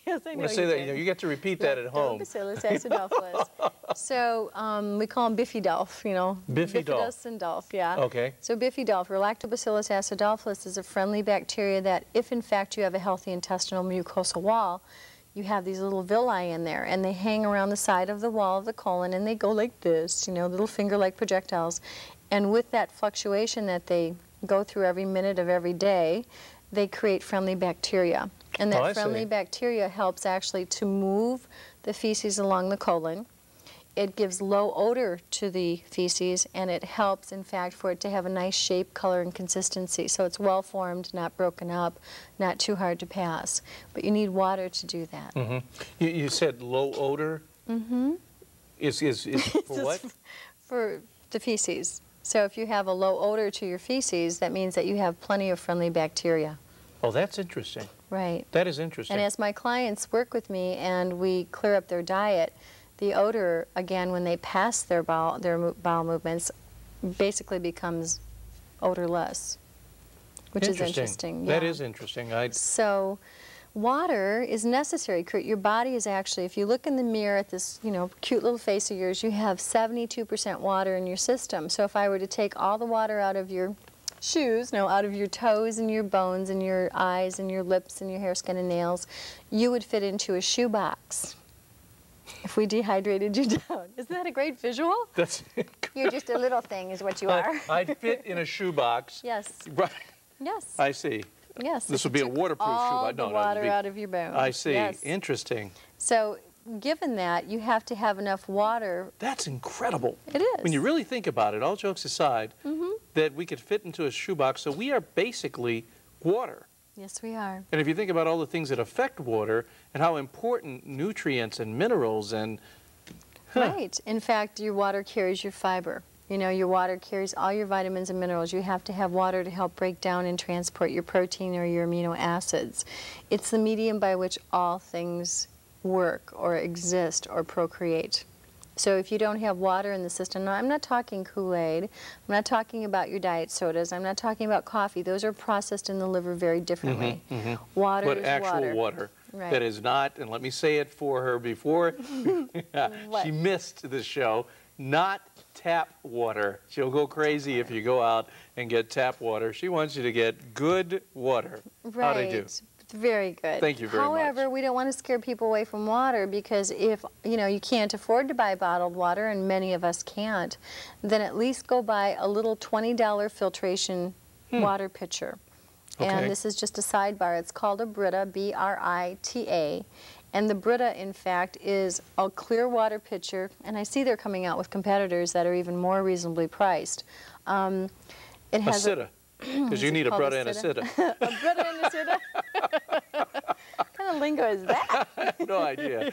Yes, I know. Say that, you get to repeat that at home. Lactobacillus acidophilus. So we call them Bifidelph, Bifidus and Delph, yeah. Okay. So Bifidelph, or Lactobacillus acidophilus, is a friendly bacteria that, if in fact you have a healthy intestinal mucosal wall, you have these little villi in there, and they hang around the side of the wall of the colon, and they go like this, little finger-like projectiles. And with that fluctuation that they go through every minute of every day, they create friendly bacteria. And that friendly bacteria helps actually to move the feces along the colon. It gives low odor to the feces, and it helps, in fact, for it to have a nice shape, color, and consistency. So it's well-formed, not broken up, not too hard to pass. But you need water to do that. Mm-hmm. You said low odor? Mm-hmm. Is for what? For the feces. So if you have a low odor to your feces, that means that you have plenty of friendly bacteria. Oh, that's interesting. Right. That is interesting. And as my clients work with me and we clear up their diet, the odor, again, when they pass their bowel movements, basically becomes odorless, which is interesting. That is interesting. So water is necessary. Your body is actually, if you look in the mirror at this, cute little face of yours, you have 72% water in your system. So if I were to take all the water out of your shoes, out of your toes and your bones and your eyes and your lips and your hair, skin, and nails, you would fit into a shoebox if we dehydrated you down. Isn't that a great visual? That's You're just a little thing is what you are. I'd fit in a shoebox. Yes. Right. Yes. I see. Yes. This would be a waterproof shoebox. All the water out of your bones. I see. Yes. Interesting. So given that, you have to have enough water. That's incredible. It is. When you really think about it, all jokes aside, that we could fit into a shoebox, so we are basically water. Yes, we are. And if you think about all the things that affect water and how important nutrients and minerals and... Right. In fact, your water carries your fiber. Your water carries all your vitamins and minerals. You have to have water to help break down and transport your protein or your amino acids. It's the medium by which all things work or exist or procreate. So if you don't have water in the system, now I'm not talking Kool-Aid, I'm not talking about your diet sodas, I'm not talking about coffee. Those are processed in the liver very differently. Water is actual water. Right. That is not, and let me say it for her before she missed the show, not tap water. She'll go crazy if you go out and get tap water. She wants you to get good water. Right. How'd I do? Very good. Thank you very much. However, we don't want to scare people away from water, because if you can't afford to buy bottled water, and many of us can't, then at least go buy a little $20 filtration water pitcher. Okay. And this is just a sidebar. It's called a Brita, B-R-I-T-A. And the Brita, in fact, is a clear water pitcher, and I see they're coming out with competitors that are even more reasonably priced. It has a because you need a Brita and a Sitta. A Brita and a Sitta? What kind of lingo is that? I have no idea.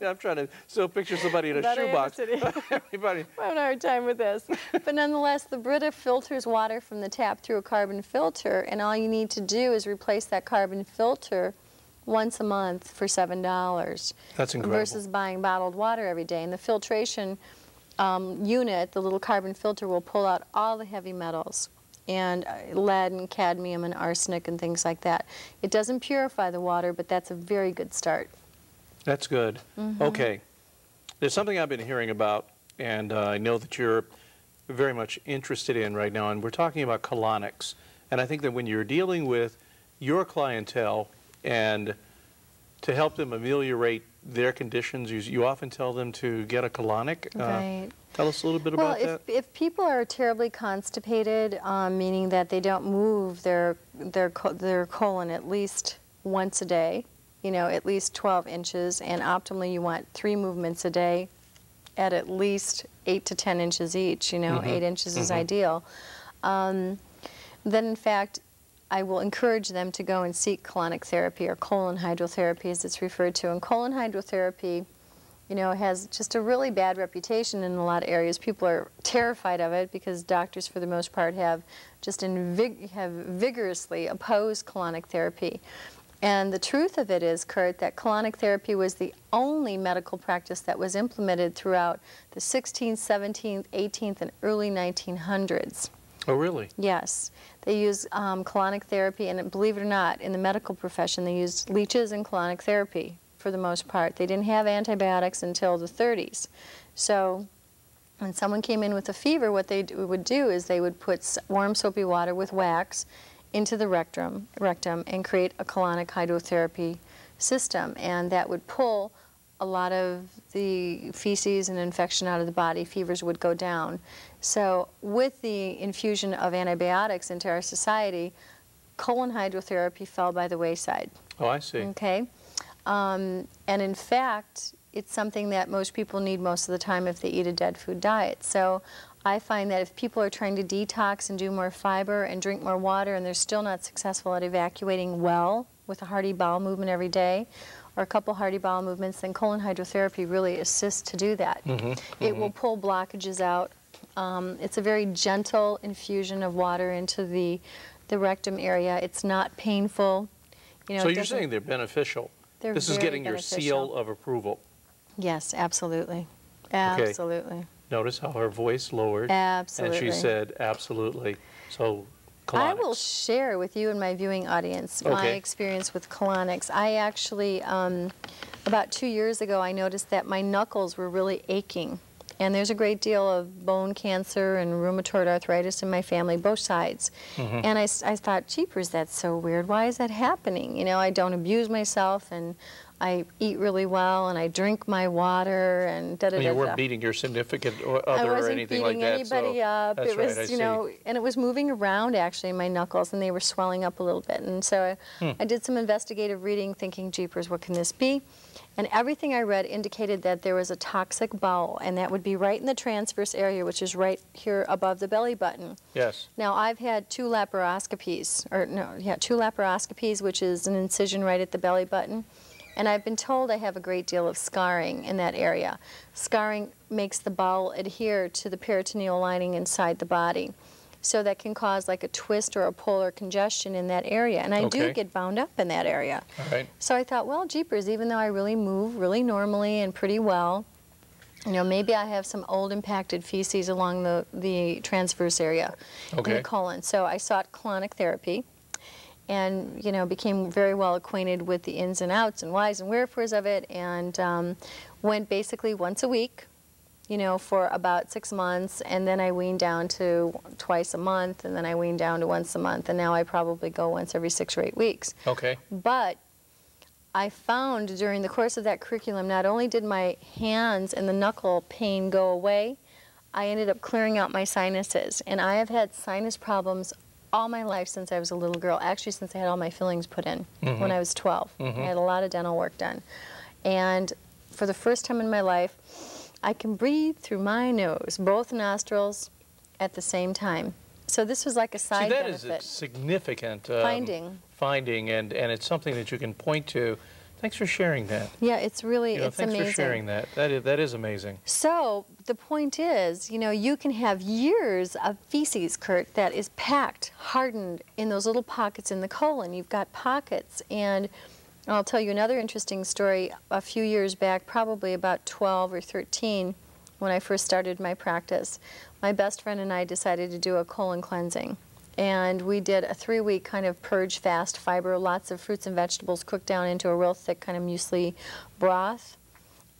I'm trying to still picture somebody in a shoebox. Everybody. I'm having a hard time with this. But nonetheless, the Brita filters water from the tap through a carbon filter, and all you need to do is replace that carbon filter once a month for $7. That's incredible. Versus buying bottled water every day. And the filtration unit, the little carbon filter, will pull out all the heavy metals and lead and cadmium and arsenic and things like that. It doesn't purify the water, but that's a very good start. That's good. Okay. There's something I've been hearing about, and I know that you're very much interested in right now, and we're talking about colonics. And I think that when you're dealing with your clientele and to help them ameliorate their conditions, you often tell them to get a colonic. Right. Tell us a little bit about that. If people are terribly constipated, meaning that they don't move their colon at least once a day, at least 12 inches, and optimally you want 3 movements a day at least 8 to 10 inches each, 8 inches is ideal, then in fact I will encourage them to go and seek colonic therapy, or colon hydrotherapy as it's referred to. And colon hydrotherapy, has just a really bad reputation in a lot of areas. People are terrified of it because doctors, for the most part, have just vigorously opposed colonic therapy. And the truth of it is, Kurt, that colonic therapy was the only medical practice that was implemented throughout the 16th, 17th, 18th, and early 1900s. Oh, really? Yes. They use colonic therapy, and believe it or not, in the medical profession, they used leeches and colonic therapy for the most part. They didn't have antibiotics until the 30s. So when someone came in with a fever, what they would do is they would put warm soapy water with wax into the rectum and create a colonic hydrotherapy system, and that would pull a lot of the feces and infection out of the body. Fevers would go down. So with the infusion of antibiotics into our society, colon hydrotherapy fell by the wayside. Oh, I see. Okay. And in fact, it's something that most people need most of the time if they eat a dead food diet. So I find that if people are trying to detox and do more fiber and drink more water and they're still not successful at evacuating well with a hearty bowel movement every day, or a couple hearty bowel movements, then colon hydrotherapy really assists to do that. It will pull blockages out. It's a very gentle infusion of water into the rectum area. It's not painful. You know, so you're saying they're beneficial. This is getting your seal of approval. Yes, absolutely. Absolutely. Okay. Notice how her voice lowered. Absolutely. And she said, absolutely. So, colonics. I will share with you and my viewing audience my experience with colonics. I actually, about 2 years ago, I noticed that my knuckles were really aching. And there's a great deal of bone cancer and rheumatoid arthritis in my family, both sides. And I thought, jeepers, that's so weird. Why is that happening? You know, I don't abuse myself, and I eat really well, and I drink my water, and da-da-da-da. You weren't beating your significant other or anything like that. I wasn't beating anybody up. That's it was, right, you know, and it was moving around, actually, in my knuckles, and they were swelling up a little bit. And so I did some investigative reading, thinking, jeepers, what can this be? And everything I read indicated that there was a toxic bowel, and that would be right in the transverse area, which is right here above the belly button. Yes. Now, I've had two laparoscopies, which is an incision right at the belly button. And I've been told I have a great deal of scarring in that area. Scarring makes the bowel adhere to the peritoneal lining inside the body. So that can cause like a twist or a pull or congestion in that area. And I do get bound up in that area. All right. So I thought, well, jeepers, even though I really move really normally and pretty well, you know, maybe I have some old impacted feces along the transverse area in the colon. So I sought colonic therapy, and, you know, became very well acquainted with the ins and outs and whys and wherefores of it, and went basically once a week, you know, for about 6 months, and then I weaned down to twice a month, and then I weaned down to once a month, and now I probably go once every 6 or 8 weeks. Okay. But I found during the course of that curriculum, not only did my hands and the knuckle pain go away, I ended up clearing out my sinuses, and I have had sinus problems all my life since I was a little girl, actually since I had all my fillings put in when I was 12. I had a lot of dental work done. And for the first time in my life, I can breathe through my nose, both nostrils, at the same time. So this was like a side benefit. That is a significant finding, and it's something that you can point to. Thanks for sharing that. Yeah, it's really, it's thanks amazing. Thanks for sharing that. That is amazing. So the point is, you know, you can have years of feces, Kurt, that is packed, hardened in those little pockets in the colon. You've got pockets. And I'll tell you another interesting story. A few years back, probably about 12 or 13, when I first started my practice, my best friend and I decided to do a colon cleansing. And we did a 3-week kind of purge fast fiber, lots of fruits and vegetables cooked down into a real thick kind of muesli broth.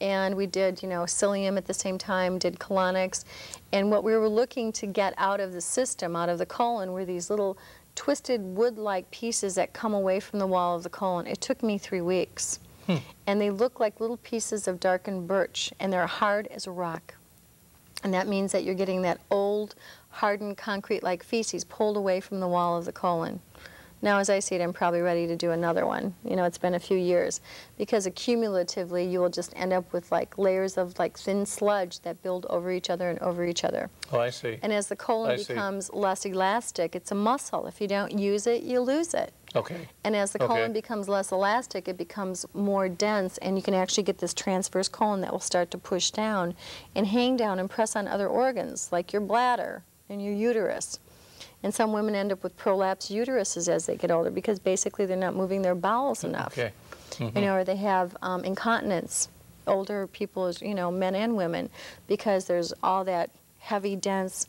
And we did, you know, psyllium at the same time, did colonics. And what we were looking to get out of the system, out of the colon, were these little twisted wood-like pieces that come away from the wall of the colon. It took me 3 weeks. And they look like little pieces of darkened birch, and they're hard as a rock. And that means that you're getting that old, hardened concrete-like feces pulled away from the wall of the colon. Now, as I see it, I'm probably ready to do another one. You know, it's been a few years. Because accumulatively, you will just end up with like layers of like thin sludge that build over each other and over each other. Oh, I see. And as the colon becomes less elastic, it's a muscle. If you don't use it, you lose it. Okay. And as the colon becomes less elastic, it becomes more dense, and you can actually get this transverse colon that will start to push down and hang down and press on other organs, like your bladder and your uterus. And some women end up with prolapsed uteruses as they get older because basically they're not moving their bowels enough. Okay. You know, or they have incontinence, older people, you know, men and women, because there's all that heavy, dense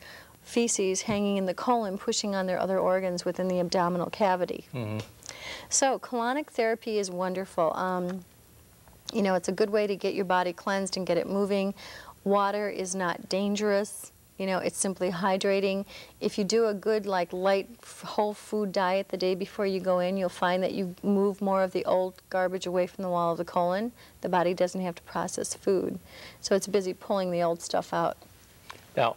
feces hanging in the colon, pushing on their other organs within the abdominal cavity. So colonic therapy is wonderful. You know, it's a good way to get your body cleansed and get it moving. Water is not dangerous. You know, it's simply hydrating. If you do a good, like, light whole food diet the day before you go in, you'll find that you move more of the old garbage away from the wall of the colon. The body doesn't have to process food. So it's busy pulling the old stuff out. Now,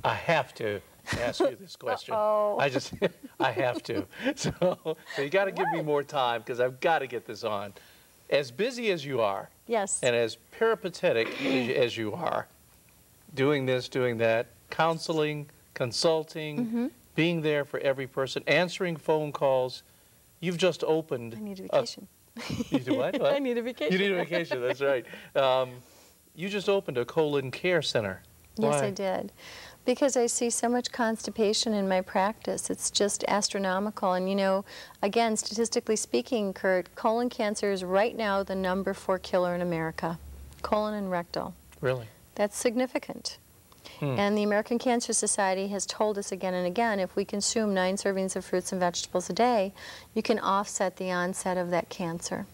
I have to ask you this question. I have to. So you got to give me more time because I've got to get this on. As busy as you are, yes, and as peripatetic as you are, doing this, doing that, counseling, consulting, being there for every person, answering phone calls, you've just opened. I need a vacation. You do what? I need a vacation. You need a vacation, that's right. You just opened a colon care center. Yes, Why? I did. Because I see so much constipation in my practice. It's just astronomical. And you know, again, statistically speaking, Kurt, colon cancer is right now the #4 killer in America. Colon and rectal. Really? That's significant. And the American Cancer Society has told us again and again, if we consume 9 servings of fruits and vegetables a day, you can offset the onset of that cancer.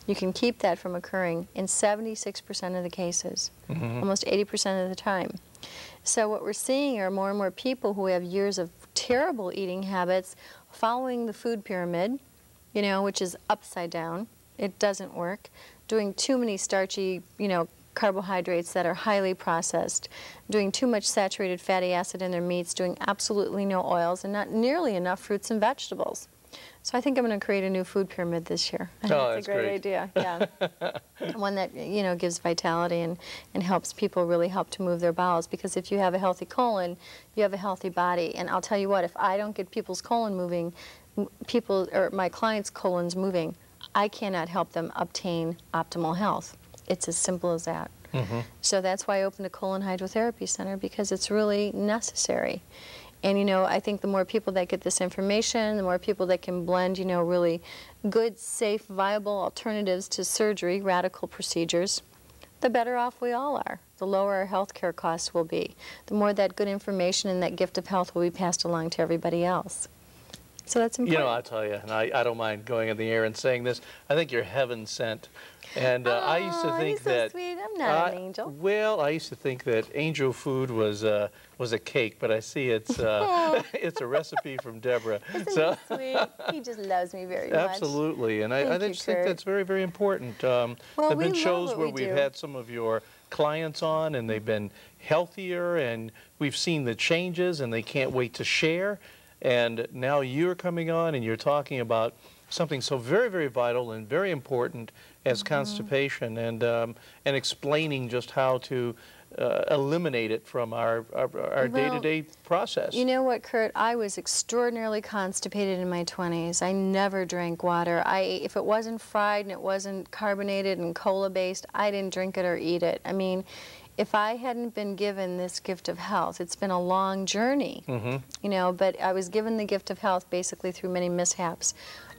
You can keep that from occurring in 76% of the cases, almost 80% of the time. So what we're seeing are more and more people who have years of terrible eating habits following the food pyramid, you know, which is upside down. It doesn't work. Doing too many starchy, you know, carbohydrates that are highly processed, doing too much saturated fatty acid in their meats, doing absolutely no oils, and not nearly enough fruits and vegetables. So I think I'm going to create a new food pyramid this year. I think it's a great idea. Yeah, one that, you know, gives vitality and helps people really help to move their bowels. Because if you have a healthy colon, you have a healthy body. And I'll tell you what, if I don't get people's colon moving, my clients' colons moving, I cannot help them obtain optimal health. It's as simple as that. So that's why I opened a colon hydrotherapy center, because it's really necessary. And, you know, I think the more people that get this information, the more people that can blend, you know, really good, safe, viable alternatives to surgery, radical procedures, the better off we all are. The lower our health care costs will be. The more that good information and that gift of health will be passed along to everybody else. So that's important. You know, I'll tell you, and I don't mind going in the air and saying this, I think you're heaven sent. And I used to think so that... sweet. I'm not an angel. Well, I used to think that angel food was a cake, but I see it's it's a recipe from Deborah. Isn't he sweet? He just loves me very much. Absolutely, and I just think that's very, very important. There have been shows where we've had some of your clients on, and they've been healthier, and we've seen the changes, and they can't wait to share. And now you're coming on, and you're talking about something so very, very vital and very important as constipation, and explaining just how to eliminate it from our day-to-day process. You know what, Kurt? I was extraordinarily constipated in my 20s. I never drank water. If it wasn't fried and it wasn't carbonated and cola-based, I didn't drink it or eat it. I mean, if I hadn't been given this gift of health, it's been a long journey, you know, but I was given the gift of health basically through many mishaps.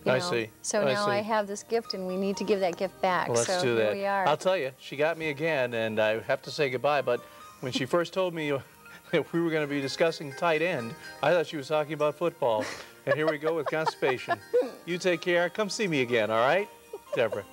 You know? I see. So now I have this gift, and we need to give that gift back. Well, let's do that. Here we are. I'll tell you, she got me again, and I have to say goodbye, but when she first told me that we were going to be discussing tight end, I thought she was talking about football. And here we go with constipation. You take care. Come see me again, all right? Deborah.